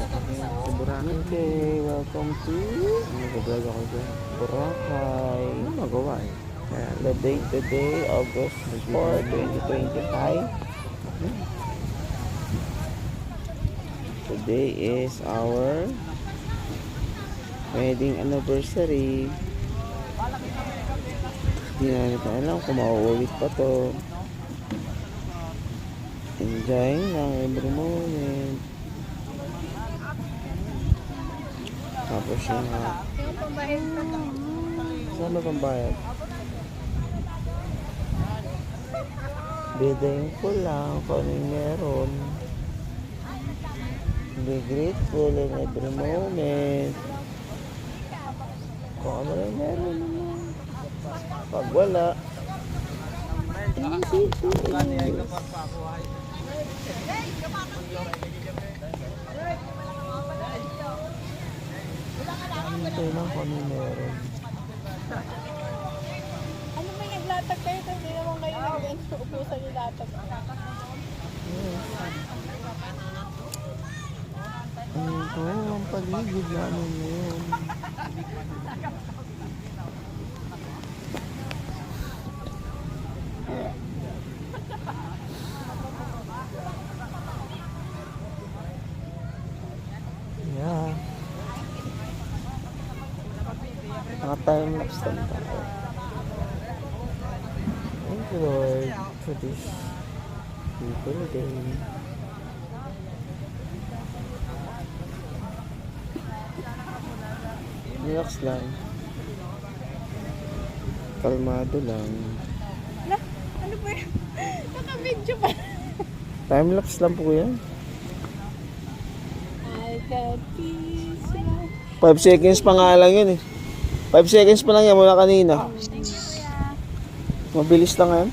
Okay, welcome to nag-vlog ako dyan. Boracay. Ano magawa eh? The date today, August 4, 2025. Today is our wedding anniversary. Hindi na natin alam kung mauulit pa to. Enjoying lang every moment. Tapos yung saan ba pambayad? Bidayin ko lang kung anong meron. Be grateful in every moment. Kung ano lang meron naman. Pag wala, ito lang kung ano meron. Ano may naglatag kayo? Hindi naman kayo nag-upusan yung latag. Ito, ang paligid namin yun. Yeah. Naka-time lapse lang tayo. Thank you Lord for this beautiful day. Relax lang. Kalmado lang. Ano ba yun? Naka-video pa. Time lapse lang po yan. I got peace. 5 seconds pa nga lang yun eh. 5 seconds pa lang yan mula kanina. Mabilis lang yan.